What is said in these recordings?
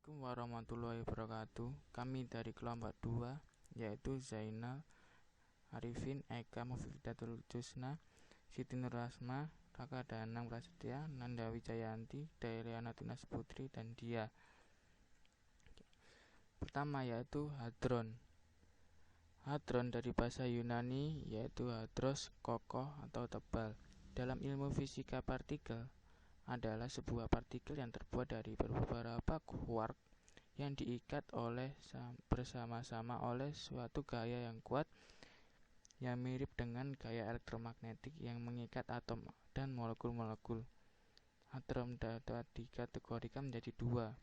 Assalamualaikum warahmatullahi wabarakatuh. Kami dari kelompok 2, yaitu Zainal Arifin, Eka Mufidatul Jusna, Siti Nurasma, Raka Danang Prasetya, Nanda Wijayanti, Dayliana Tunas Putri, dan Dia. Pertama yaitu hadron. Hadron dari bahasa Yunani yaitu hadros, kokoh atau tebal. Dalam ilmu fisika partikel adalah sebuah partikel yang terbuat dari beberapa quark yang diikat bersama-sama oleh suatu gaya yang kuat yang mirip dengan gaya elektromagnetik yang mengikat atom dan molekul-molekul. Hadron dapat dikategorikan menjadi dua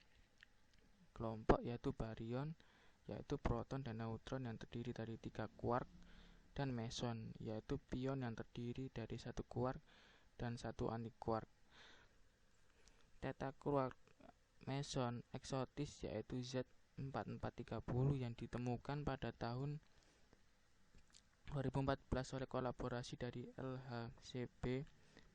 kelompok, yaitu baryon, yaitu proton dan neutron yang terdiri dari 3 quark, dan meson, yaitu pion yang terdiri dari 1 quark dan 1 antiquark. Teta-quark meson eksotis yaitu Z4430 yang ditemukan pada tahun 2014 oleh kolaborasi dari LHCb.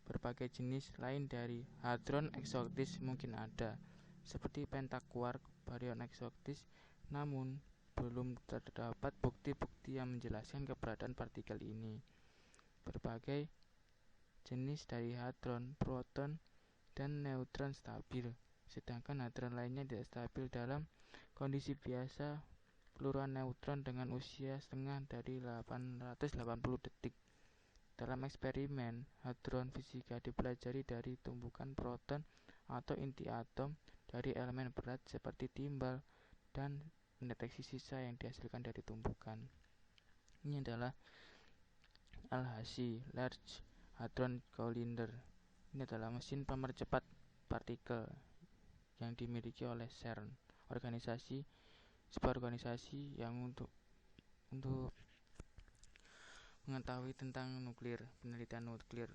Berbagai jenis lain dari hadron eksotis mungkin ada, seperti pentaquark, baryon eksotis, namun belum terdapat bukti-bukti yang menjelaskan keberadaan partikel ini. Berbagai jenis dari hadron, proton, dan neutron stabil, sedangkan hadron lainnya tidak stabil. Dalam kondisi biasa, peluruhan neutron dengan usia setengah dari 880 detik. Dalam eksperimen hadron fisika dipelajari dari tumbukan proton atau inti atom dari elemen berat seperti timbal dan mendeteksi sisa yang dihasilkan dari tumbukan. Ini adalah LHC, Large Hadron Collider. Ini adalah mesin pemercepat partikel yang dimiliki oleh CERN, sebuah organisasi yang untuk mengetahui tentang penelitian nuklir.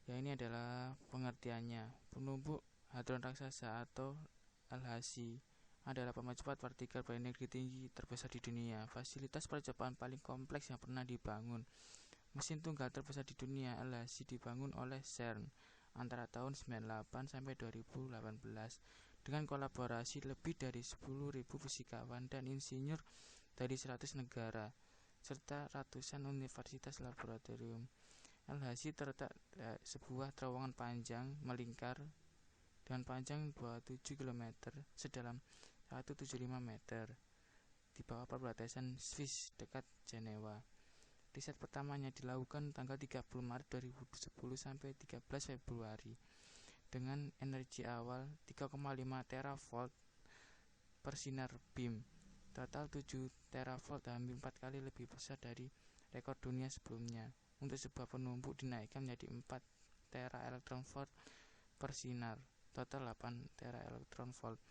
Ya, ini adalah pengertiannya. Penumbuk hadron raksasa atau LHC adalah pemercepat partikel berenergi tinggi terbesar di dunia. Fasilitas percobaan paling kompleks yang pernah dibangun. Mesin tunggal terbesar di dunia, LHC, dibangun oleh CERN antara tahun 98 sampai 2018 dengan kolaborasi lebih dari 10.000 fisikawan dan insinyur dari 100 negara serta ratusan universitas laboratorium. LHC terletak sebuah terowongan panjang melingkar dengan panjang 27 km sedalam 175 meter di bawah perbatasan Swiss dekat Jenewa. Riset pertamanya dilakukan tanggal 30 Maret 2010 sampai 13 Februari dengan energi awal 3,5 teravolt per sinar beam. Total 7 teravolt, hampir 4 kali lebih besar dari rekor dunia sebelumnya. Untuk sebuah penumbuk dinaikkan menjadi 4 tera elektron volt per sinar, total 8 tera elektron volt.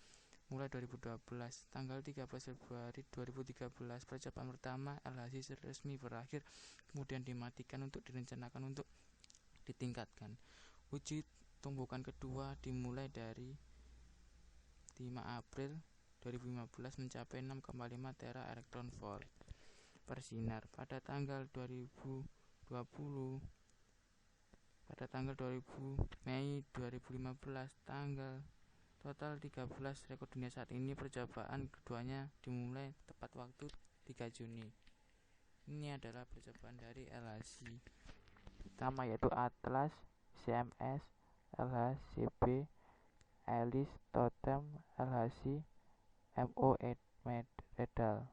Mulai 2012, tanggal 13 Februari 2013, percobaan pertama LHC resmi berakhir, kemudian dimatikan untuk direncanakan untuk ditingkatkan. Uji tumbukan kedua dimulai dari 5 April 2015 mencapai 6,5 tera elektron volt per sinar. Pada tanggal 20 Mei 2015, total 13 rekor dunia saat ini. Percobaan keduanya dimulai tepat waktu 3 Juni. Ini adalah percobaan dari LHC pertama, yaitu Atlas, CMS, LHCb, Alice, Totem, LHC, MO Medal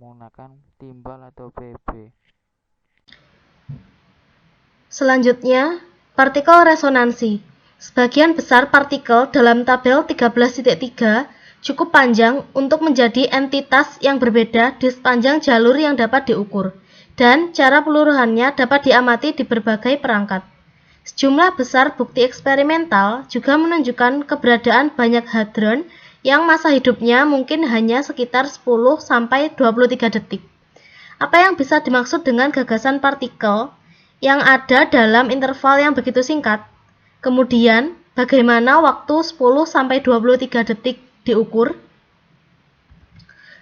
menggunakan timbal atau BB. Selanjutnya, partikel resonansi. Sebagian besar partikel dalam tabel 13.3 cukup panjang untuk menjadi entitas yang berbeda di sepanjang jalur yang dapat diukur, dan cara peluruhannya dapat diamati di berbagai perangkat. Sejumlah besar bukti eksperimental juga menunjukkan keberadaan banyak hadron yang masa hidupnya mungkin hanya sekitar 10-23 detik. Apa yang bisa dimaksud dengan gagasan partikel yang ada dalam interval yang begitu singkat? Kemudian, bagaimana waktu 10-23 detik diukur?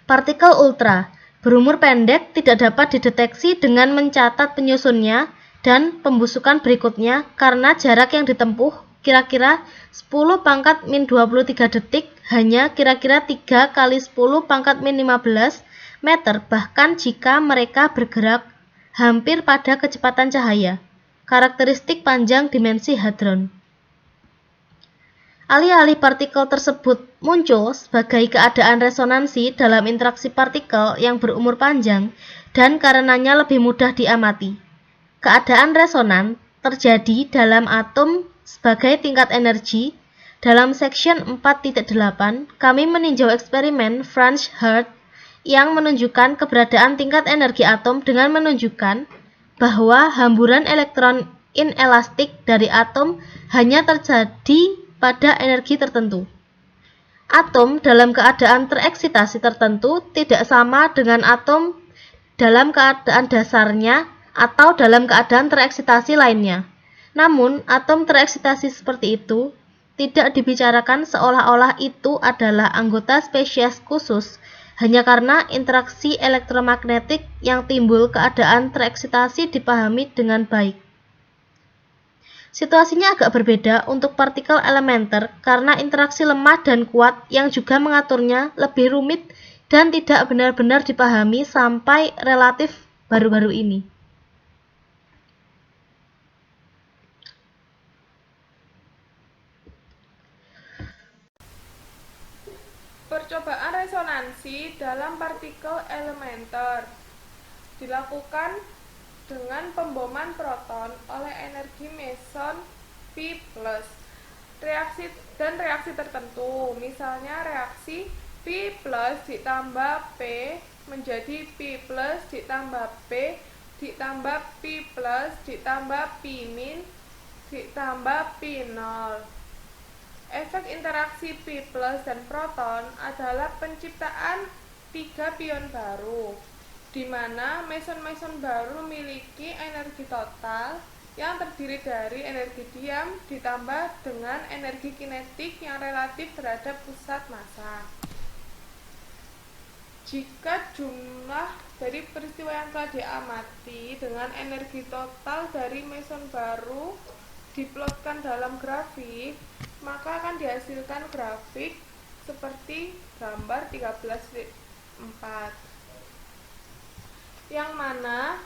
Partikel ultra berumur pendek tidak dapat dideteksi dengan mencatat penyusunnya dan pembusukan berikutnya karena jarak yang ditempuh kira-kira 10 pangkat min 23 detik hanya kira-kira 3 kali 10 pangkat min 15 meter, bahkan jika mereka bergerak hampir pada kecepatan cahaya. Karakteristik panjang dimensi hadron. Alih-alih partikel tersebut muncul sebagai keadaan resonansi dalam interaksi partikel yang berumur panjang dan karenanya lebih mudah diamati. Keadaan resonan terjadi dalam atom sebagai tingkat energi. Dalam section 4.8, kami meninjau eksperimen Franz Hertz yang menunjukkan keberadaan tingkat energi atom dengan menunjukkan bahwa hamburan elektron inelastik dari atom hanya terjadi pada energi tertentu. Atom dalam keadaan tereksitasi tertentu tidak sama dengan atom dalam keadaan dasarnya atau dalam keadaan tereksitasi lainnya. Namun, atom tereksitasi seperti itu tidak dibicarakan seolah-olah itu adalah anggota spesies khusus hanya karena interaksi elektromagnetik yang timbul keadaan tereksitasi dipahami dengan baik. Situasinya agak berbeda untuk partikel elementer karena interaksi lemah dan kuat yang juga mengaturnya lebih rumit dan tidak benar-benar dipahami sampai relatif baru-baru ini. Percobaan resonansi dalam partikel elementer dilakukan dengan pemboman proton oleh energi meson P+. Reaksi tertentu, misalnya reaksi P+ ditambah P menjadi P+ ditambah P ditambah P+ ditambah P- ditambah P0. Efek interaksi P+ dan proton adalah penciptaan 3 pion baru, di mana meson-meson baru memiliki energi total yang terdiri dari energi diam ditambah dengan energi kinetik yang relatif terhadap pusat massa. Jika jumlah dari peristiwa yang telah diamati dengan energi total dari meson baru diplotkan dalam grafik, maka akan dihasilkan grafik seperti gambar 13.4, yang mana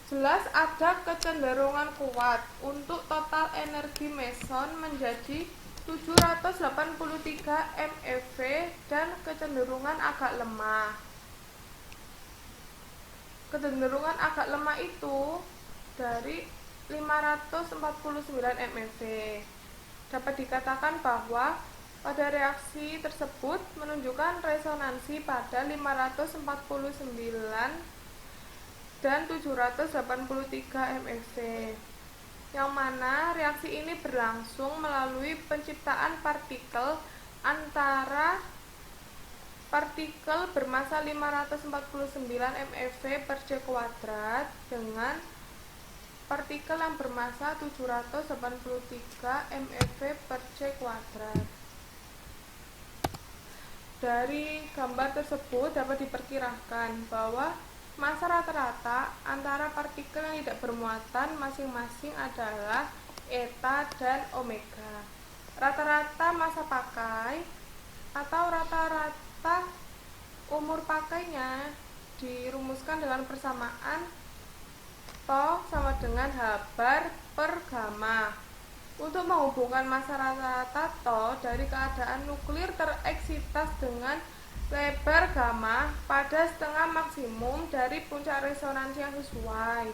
jelas ada kecenderungan kuat untuk total energi meson menjadi 783 MeV dan kecenderungan agak lemah. Kecenderungan agak lemah itu dari 549 MeV. Dapat dikatakan bahwa pada reaksi tersebut menunjukkan resonansi pada 549 dan 783 MeV, yang mana reaksi ini berlangsung melalui penciptaan partikel antara partikel bermassa 549 MeV per C kuadrat dengan partikel yang bermassa 783 MeV per C kuadrat. Dari gambar tersebut dapat diperkirakan bahwa massa rata-rata antara partikel yang tidak bermuatan masing-masing adalah eta dan omega. Rata-rata massa pakai atau rata-rata umur pakainya dirumuskan dengan persamaan to sama dengan H bar per gamma. Untuk menghubungkan massa rata-rata to dari keadaan nuklir tereksitas dengan lebar gamma pada setengah maksimum dari puncak resonansi yang sesuai,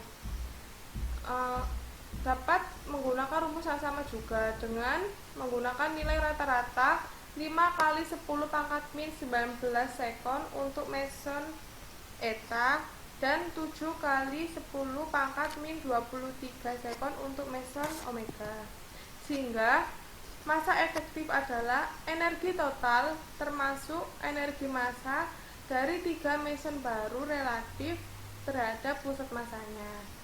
dapat menggunakan rumus yang sama juga dengan menggunakan nilai rata-rata 5 kali 10 pangkat min 19 sekon untuk meson eta dan 7 kali 10 pangkat min 23 sekon untuk meson omega, sehingga massa efektif adalah energi total termasuk energi massa dari 3 meson baru relatif terhadap pusat massanya.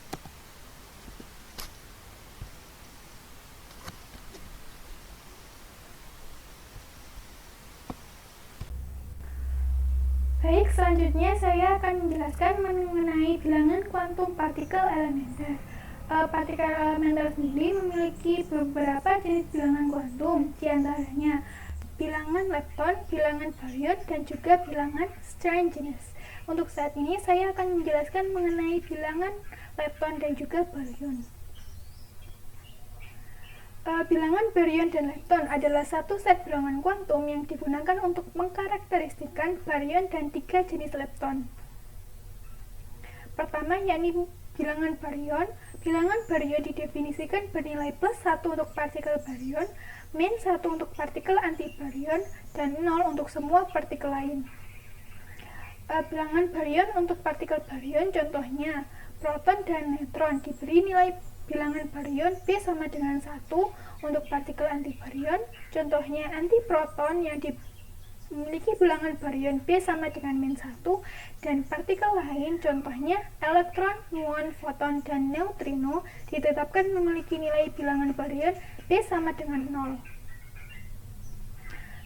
Baik, selanjutnya saya akan menjelaskan mengenai bilangan kuantum partikel elementer. Partikel elementer sendiri memiliki beberapa jenis bilangan kuantum, diantaranya bilangan lepton, bilangan baryon, dan juga bilangan Strangeness. Untuk saat ini saya akan menjelaskan mengenai bilangan lepton dan juga baryon. Bilangan baryon dan lepton adalah satu set bilangan kuantum yang digunakan untuk mengkarakteristikkan baryon dan 3 jenis lepton. Pertama, yakni bilangan baryon. Bilangan baryon didefinisikan bernilai +1 untuk partikel baryon, -1 untuk partikel antibaryon, dan 0 untuk semua partikel lain. Bilangan baryon untuk partikel baryon contohnya proton dan neutron diberi nilai bilangan baryon B sama dengan 1 untuk partikel antibaryon, contohnya antiproton yang memiliki bilangan baryon B sama dengan -1, dan partikel lain contohnya elektron, muon, foton, dan neutrino ditetapkan memiliki nilai bilangan baryon B sama dengan 0.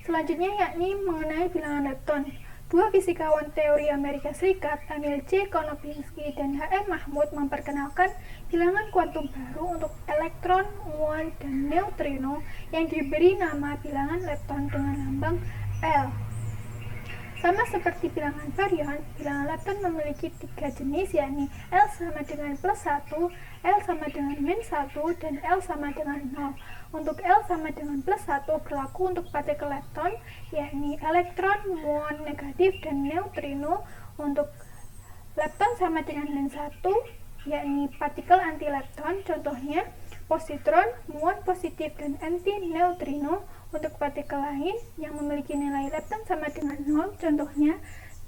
Selanjutnya yakni mengenai bilangan lepton. Dua fisikawan teori Amerika Serikat, Emil J. Konopinski dan H.M. Mahmud memperkenalkan bilangan kuantum baru untuk elektron, muon, dan neutrino yang diberi nama bilangan lepton dengan lambang L. Sama seperti bilangan baryon, bilangan lepton memiliki 3 jenis, yakni L sama dengan +1, L sama dengan -1, dan L sama dengan 0. Untuk L sama dengan +1 berlaku untuk partikel lepton, yakni elektron, muon, negatif, dan neutrino. Untuk lepton sama dengan -1, yakni partikel anti-lepton, contohnya positron, muon positif, dan anti-neutrino. Untuk partikel lain yang memiliki nilai lepton sama dengan 0, contohnya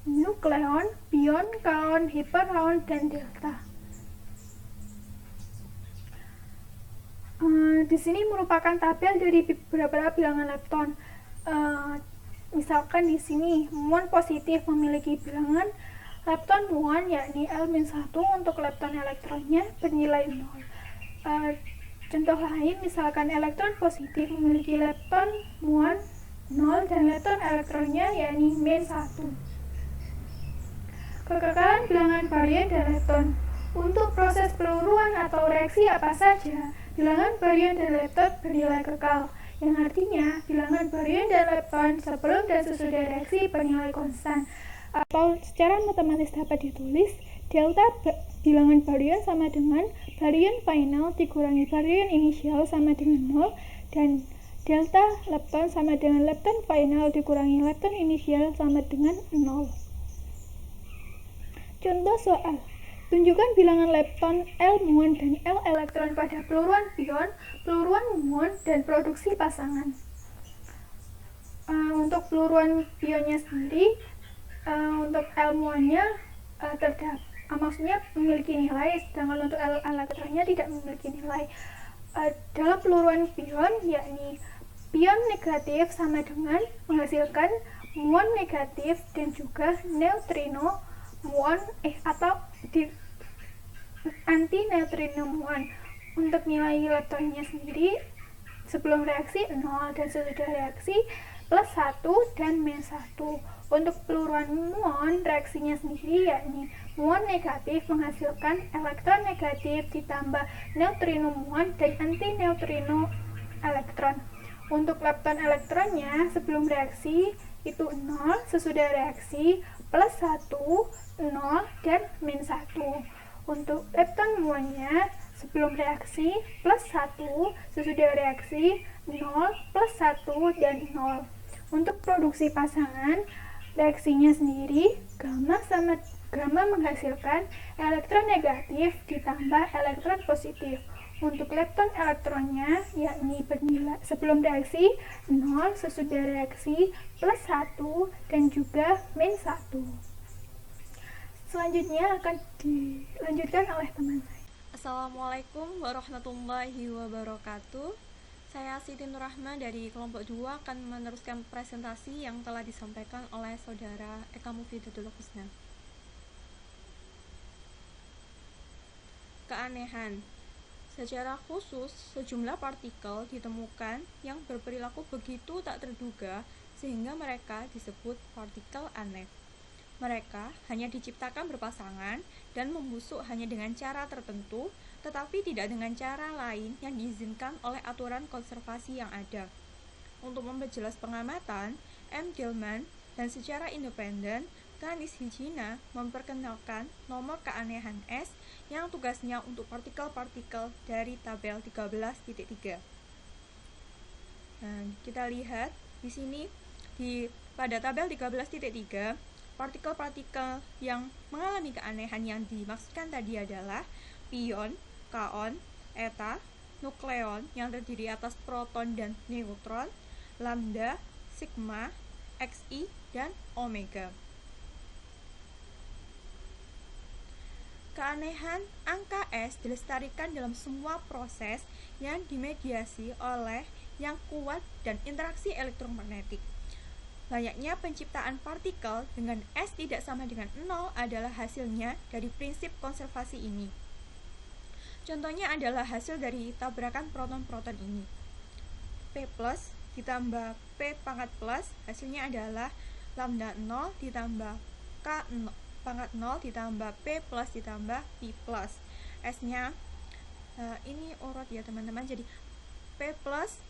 nukleon, pion, kaon, hiperon, dan delta. Di sini merupakan tabel dari beberapa bilangan lepton. Misalkan di sini muon positif memiliki bilangan lepton muon, yakni L-1 untuk lepton elektronnya bernilai 0. Contoh lain, misalkan elektron positif memiliki lepton muon 0 dan lepton elektronnya yakni -1. Kekekalan bilangan baryon dan lepton. Untuk proses peluruan atau reaksi apa saja, bilangan baryon dan lepton bernilai kekal, yang artinya bilangan baryon dan lepton sebelum dan sesudah reaksi bernilai konstan, atau secara matematis dapat ditulis delta bilangan baryon sama dengan baryon final dikurangi baryon inisial sama dengan 0, dan delta lepton sama dengan lepton final dikurangi lepton inisial sama dengan 0. Contoh soal. Tunjukkan bilangan lepton L muon dan L elektron pada peluruan pion, peluruan muon, dan produksi pasangan. Untuk peluruan pionnya sendiri, untuk L muonnya maksudnya memiliki nilai, sedangkan untuk elektronnya tidak memiliki nilai. Dalam peluruan pion, yakni pion negatif sama dengan menghasilkan muon negatif dan juga neutrino muon atau anti-neutrino muon. Untuk nilai leptonnya sendiri sebelum reaksi 0 dan sesudah reaksi +1 dan -1. Untuk peluruan muon, reaksinya sendiri yakni muon negatif menghasilkan elektron negatif ditambah neutrino muon dan anti-neutrino elektron. Untuk lepton elektronnya sebelum reaksi itu 0, sesudah reaksi +1, 0, dan -1. Untuk lepton muonnya sebelum reaksi +1, sesudah reaksi 0, +1, dan 0. Untuk produksi pasangan, reaksinya sendiri gamma menghasilkan elektron negatif ditambah elektron positif. Untuk lepton elektronnya yakni bernilai sebelum reaksi 0, sesudah reaksi +1, dan juga -1. Selanjutnya akan dilanjutkan oleh teman saya. Assalamualaikum warahmatullahi wabarakatuh. Saya Siti Nurrahma dari kelompok 2 akan meneruskan presentasi yang telah disampaikan oleh saudara Eka Mufidatul Husna. Keanehan. Secara khusus, sejumlah partikel ditemukan yang berperilaku begitu tak terduga sehingga mereka disebut partikel aneh. Mereka hanya diciptakan berpasangan dan membusuk hanya dengan cara tertentu, tetapi tidak dengan cara lain yang diizinkan oleh aturan konservasi yang ada. Untuk memperjelas pengamatan, M. Gilman dan secara independen, Ganis Hijina memperkenalkan nomor keanehan S yang tugasnya untuk partikel-partikel dari tabel 13.3. Nah, kita lihat di sini pada tabel 13.3, partikel-partikel yang mengalami keanehan yang dimaksudkan tadi adalah pion, kaon, eta, nukleon yang terdiri atas proton dan neutron, lambda, sigma, xi, dan omega. Keanehan angka S dilestarikan dalam semua proses yang dimediasi oleh yang kuat dan interaksi elektromagnetik. Layaknya penciptaan partikel dengan S tidak sama dengan 0 adalah hasilnya dari prinsip konservasi ini. Contohnya adalah hasil dari tabrakan proton-proton ini. P plus ditambah P pangkat plus, hasilnya adalah lambda 0 ditambah K pangkat 0 ditambah P plus ditambah P plus. S-nya ini urut ya teman-teman, jadi P plus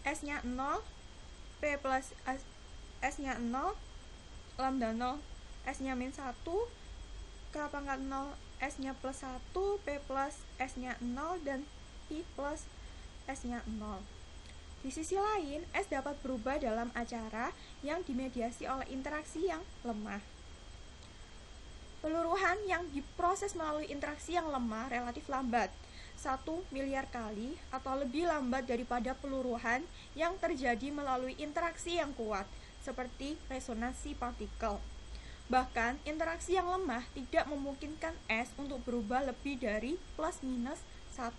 S-nya 0, P plus S-nya 0, lambda 0, S-nya min 1, K pangkat 0, S-nya plus 1, P plus S-nya 0, dan P plus S-nya 0. Di sisi lain, S dapat berubah dalam acara yang dimediasi oleh interaksi yang lemah. Peluruhan yang diproses melalui interaksi yang lemah relatif lambat, 1 miliar kali atau lebih lambat daripada peluruhan yang terjadi melalui interaksi yang kuat, seperti resonansi partikel. Bahkan, interaksi yang lemah tidak memungkinkan S untuk berubah lebih dari plus minus 1.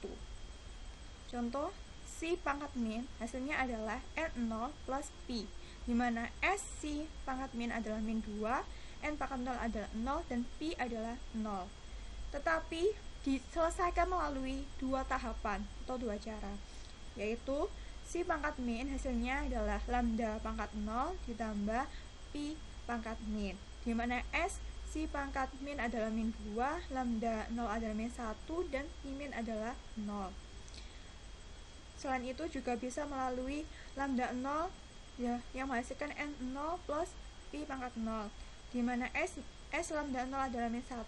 Contoh, Si pangkat min hasilnya adalah N0 plus Pi, di mana S Si pangkat min adalah min 2, N pangkat 0 adalah 0, dan Pi adalah 0. Tetapi diselesaikan melalui dua tahapan atau dua cara, yaitu Si pangkat min hasilnya adalah lambda pangkat 0 ditambah Pi pangkat min, di mana S Si pangkat min adalah min 2, lambda 0 adalah min 1, dan Pi min adalah 0. Selain itu juga bisa melalui lambda 0 ya, yang menghasilkan N0 plus Pi pangkat 0, di mana S lambda 0 adalah min 1,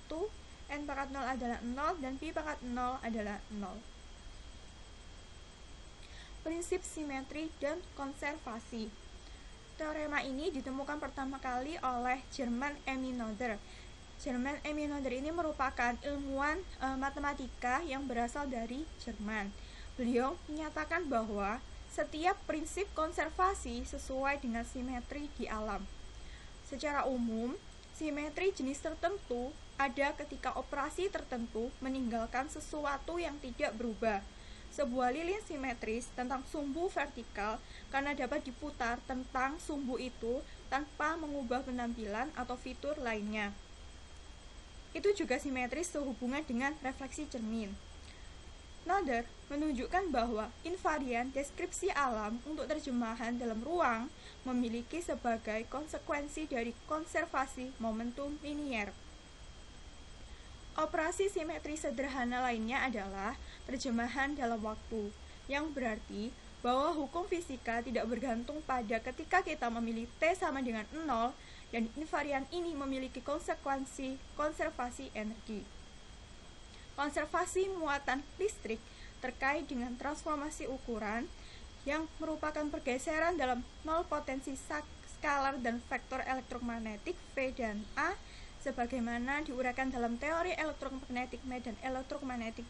N pangkat 0 adalah 0, dan Pi pangkat 0 adalah 0. Prinsip simetri dan konservasi. Teorema ini ditemukan pertama kali oleh German Emmy Noether. German Emmy Noether ini merupakan ilmuwan matematika yang berasal dari Jerman. Beliau menyatakan bahwa setiap prinsip konservasi sesuai dengan simetri di alam. Secara umum, simetri jenis tertentu ada ketika operasi tertentu meninggalkan sesuatu yang tidak berubah. Sebuah lilin simetris tentang sumbu vertikal karena dapat diputar tentang sumbu itu tanpa mengubah penampilan atau fitur lainnya. Itu juga simetris sehubungan dengan refleksi cermin. Noether menunjukkan bahwa invarian deskripsi alam untuk terjemahan dalam ruang memiliki sebagai konsekuensi dari konservasi momentum linier. Operasi simetri sederhana lainnya adalah terjemahan dalam waktu, yang berarti bahwa hukum fisika tidak bergantung pada ketika kita memilih T sama dengan 0, dan invarian ini memiliki konsekuensi konservasi energi. Konservasi muatan listrik terkait dengan transformasi ukuran yang merupakan pergeseran dalam nol potensi skalar dan vektor elektromagnetik V dan A sebagaimana diuraikan dalam teori elektromagnetik medan elektromagnetik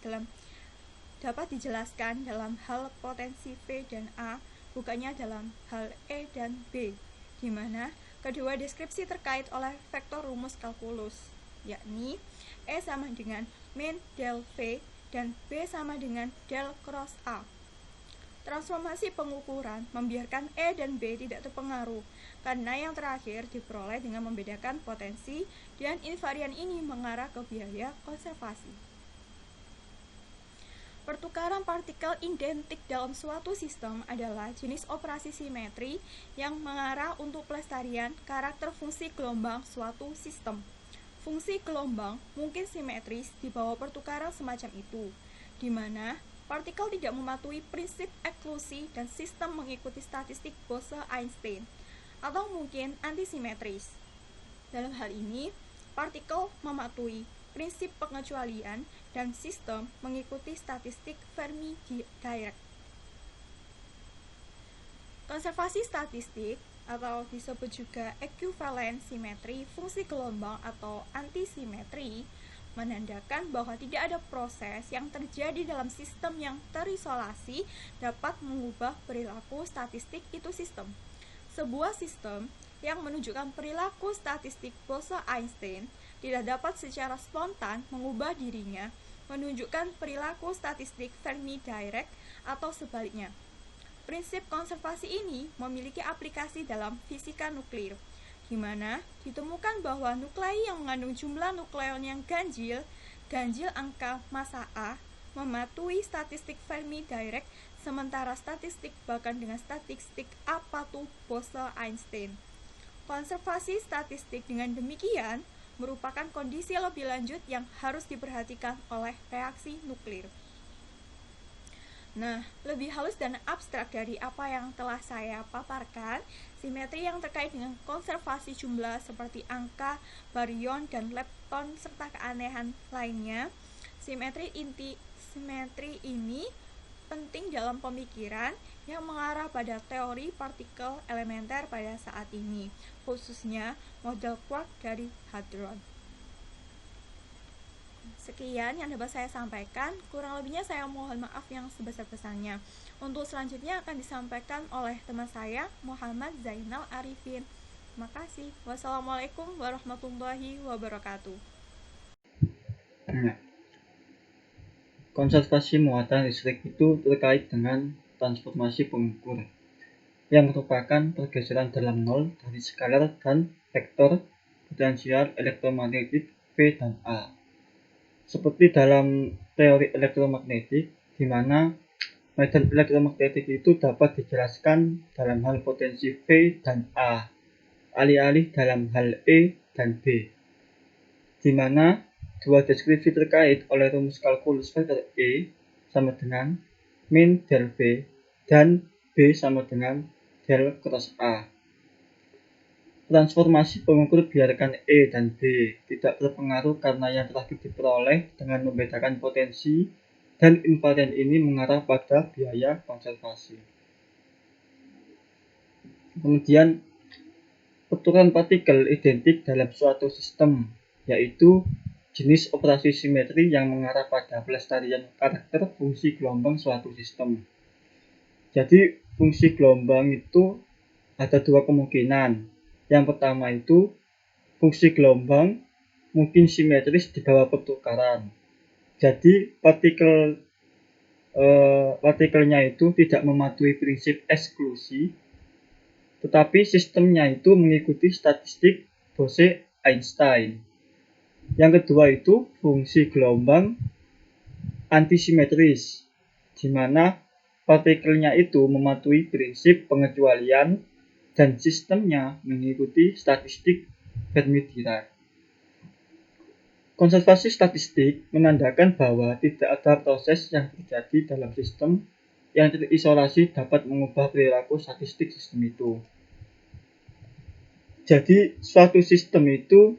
dapat dijelaskan dalam hal potensi V dan A, bukannya dalam hal E dan B, di mana kedua deskripsi terkait oleh vektor rumus kalkulus, yakni E sama dengan min del V dan B sama dengan del cross A. Transformasi pengukuran membiarkan E dan B tidak terpengaruh, karena yang terakhir diperoleh dengan membedakan potensi, dan invarian ini mengarah ke biaya konservasi. Pertukaran partikel identik dalam suatu sistem adalah jenis operasi simetri yang mengarah untuk pelestarian karakter fungsi gelombang suatu sistem. Fungsi gelombang mungkin simetris di bawah pertukaran semacam itu, di mana partikel tidak mematuhi prinsip eksklusi dan sistem mengikuti statistik Bose-Einstein, atau mungkin antisimetris. Dalam hal ini, partikel mematuhi prinsip pengecualian dan sistem mengikuti statistik Fermi-Dirac. Konservasi statistik atau disebut juga ekuivalen simetri fungsi gelombang atau antisimetri menandakan bahwa tidak ada proses yang terjadi dalam sistem yang terisolasi dapat mengubah perilaku statistik itu sistem. Sebuah sistem yang menunjukkan perilaku statistik Bose-Einstein tidak dapat secara spontan mengubah dirinya menunjukkan perilaku statistik Fermi-Dirac atau sebaliknya. Prinsip konservasi ini memiliki aplikasi dalam fisika nuklir, di mana ditemukan bahwa nuklei yang mengandung jumlah nukleon yang ganjil angka massa A, mematuhi statistik Fermi-Dirac, sementara statistik bahkan dengan statistik apatu Bose-Einstein. Konservasi statistik dengan demikian merupakan kondisi lebih lanjut yang harus diperhatikan oleh reaksi nuklir. Nah, lebih halus dan abstrak dari apa yang telah saya paparkan, simetri yang terkait dengan konservasi jumlah seperti angka, baryon, dan lepton, serta keanehan lainnya. Simetri ini penting dalam pemikiran yang mengarah pada teori partikel elementer pada saat ini, khususnya model quark dari hadron. Sekian yang dapat saya sampaikan, kurang lebihnya saya mohon maaf yang sebesar-besarnya. Untuk selanjutnya akan disampaikan oleh teman saya, Muhammad Zainal Arifin. Terima kasih. Wassalamualaikum warahmatullahi wabarakatuh. Konservasi muatan listrik itu terkait dengan transformasi pengukur, yang merupakan pergeseran dalam nol dari skalar dan vektor potensial elektromagnetik V dan A. Seperti dalam teori elektromagnetik, di mana medan elektromagnetik itu dapat dijelaskan dalam hal potensi V dan A, alih-alih dalam hal E dan B, di mana dua deskripsi terkait oleh rumus kalkulus vektor E sama dengan min del V dan B sama dengan del cross A. Transformasi pengukur biarkan E dan B tidak berpengaruh karena yang terakhir diperoleh dengan membedakan potensi dan invarian ini mengarah pada biaya konservasi. Kemudian, pertukaran partikel identik dalam suatu sistem, yaitu jenis operasi simetri yang mengarah pada pelestarian karakter fungsi gelombang suatu sistem. Jadi, fungsi gelombang itu ada dua kemungkinan. Yang pertama itu, fungsi gelombang mungkin simetris di bawah pertukaran. Jadi, partikelnya itu tidak mematuhi prinsip eksklusi, tetapi sistemnya itu mengikuti statistik Bose-Einstein. Yang kedua itu, fungsi gelombang antisimetris, di mana partikelnya itu mematuhi prinsip pengecualian dan sistemnya mengikuti statistik Fermi-Dirac. Konservasi statistik menandakan bahwa tidak ada proses yang terjadi dalam sistem yang terisolasi dapat mengubah perilaku statistik sistem itu. Jadi, suatu sistem itu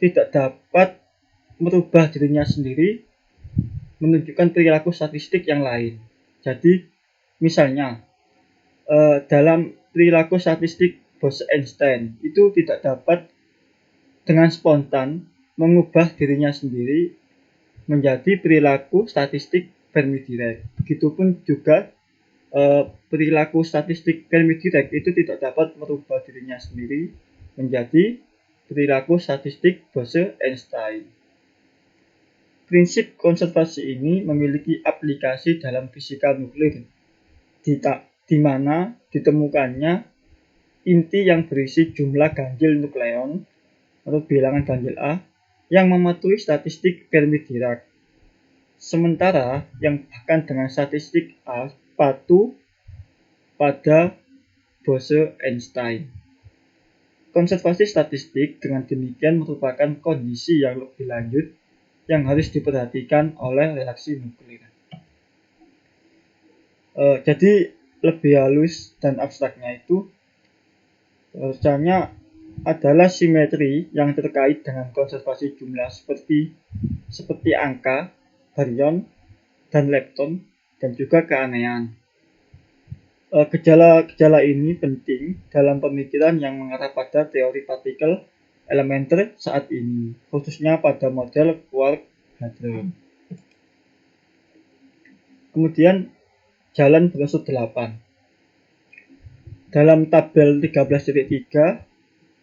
tidak dapat merubah dirinya sendiri menunjukkan perilaku statistik yang lain. Jadi, misalnya, dalam perilaku statistik Bose-Einstein itu tidak dapat dengan spontan mengubah dirinya sendiri menjadi perilaku statistik Fermi-Dirac. Begitupun juga perilaku statistik Fermi-Dirac itu tidak dapat merubah dirinya sendiri menjadi perilaku statistik Bose-Einstein. Prinsip konservasi ini memiliki aplikasi dalam fisika nuklir, di mana ditemukannya inti yang berisi jumlah ganjil nukleon atau bilangan ganjil A yang mematuhi statistik Fermi-Dirac. Sementara yang bahkan dengan statistik A patuh pada Bose-Einstein. Konservasi statistik dengan demikian merupakan kondisi yang lebih lanjut yang harus diperhatikan oleh reaksi nuklir. Jadi lebih halus dan abstraknya itu adalah simetri yang terkait dengan konservasi jumlah seperti angka, baryon, dan lepton, dan juga keanehan. Gejala-gejala ini penting dalam pemikiran yang mengarah pada teori partikel elementer saat ini, khususnya pada model Quark-Hadron. Kemudian jalan brosur 8. Dalam tabel 13.3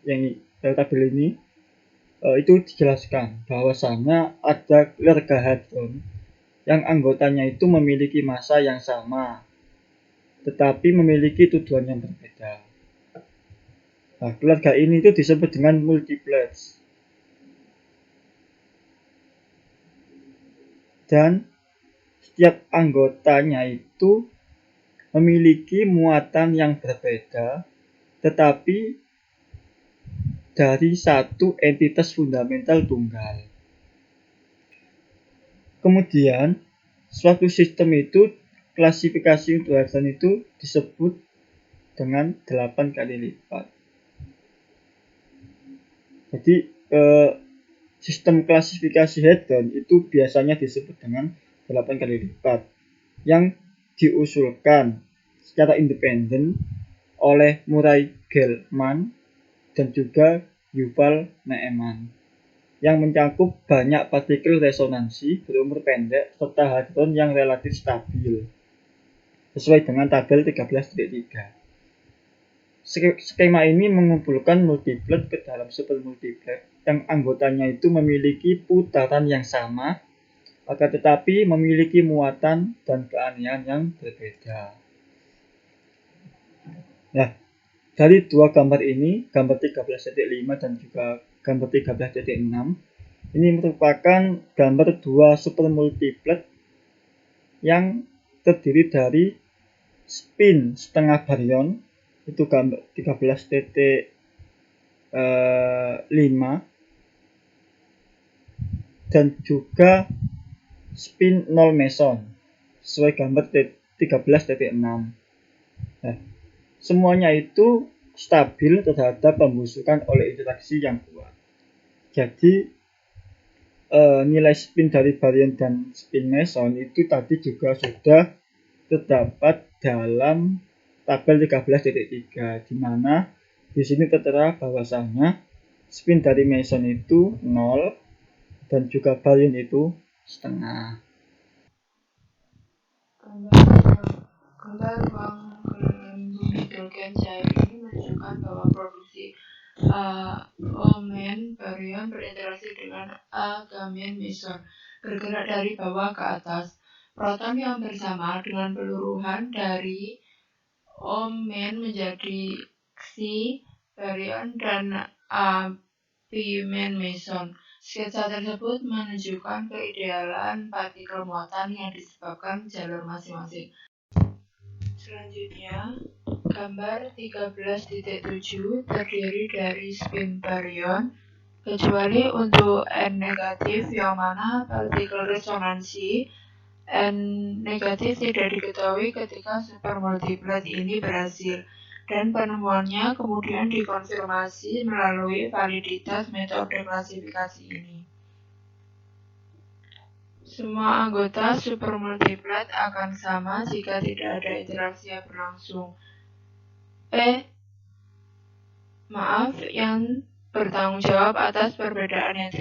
yang tabel ini itu dijelaskan bahwasanya ada keluarga hadron yang anggotanya itu memiliki massa yang sama tetapi memiliki tujuan yang berbeda. Nah, keluarga ini itu disebut dengan multiplets. Dan setiap anggotanya itu memiliki muatan yang berbeda tetapi dari satu entitas fundamental tunggal. Kemudian, suatu sistem itu klasifikasi untuk hadron itu disebut dengan 8 kali lipat. Jadi, sistem klasifikasi hadron itu biasanya disebut dengan 8 kali lipat yang diusulkan secara independen oleh Murray Gell-Mann dan juga Yuval Ne'eman yang mencakup banyak partikel resonansi berumur pendek serta hadron yang relatif stabil sesuai dengan tabel 13.3. Skema ini mengumpulkan multiplet ke dalam supermultiplet yang anggotanya itu memiliki putaran yang sama akan tetapi memiliki muatan dan keanehan yang berbeda. Nah, dari dua gambar ini, gambar 13.5 dan juga gambar 13.6, ini merupakan gambar dua supermultiplet yang terdiri dari spin setengah baryon, itu gambar 13.5, dan juga spin 0 meson, sesuai gambar 13.6. Nah, semuanya itu stabil terhadap pembusukan oleh interaksi yang kuat. Jadi nilai spin dari baryon dan spin meson itu tadi juga sudah terdapat dalam tabel 13.3, di mana di sini tertera bahwasanya spin dari meson itu 0 dan juga baryon itu setengah. Gambar ruang bumi hidrogen cair ini menunjukkan bahwa produksi Omen baryon berinteraksi dengan gamma meson bergerak dari bawah ke atas. Proton yang bersama dengan peluruhan dari Omen menjadi Xi baryon dan Pimen meson. Sketsa tersebut menunjukkan keidealan partikel muatan yang disebabkan jalur masing-masing. Selanjutnya, gambar 13.7 terdiri dari spin baryon, kecuali untuk N negatif yang mana partikel resonansi N negatif tidak diketahui ketika supermultiplet ini berhasil, dan penemuannya kemudian dikonfirmasi melalui validitas metode klasifikasi ini. Semua anggota supermultiplet akan sama jika tidak ada interaksi yang berlangsung. Yang bertanggung jawab atas perbedaan yang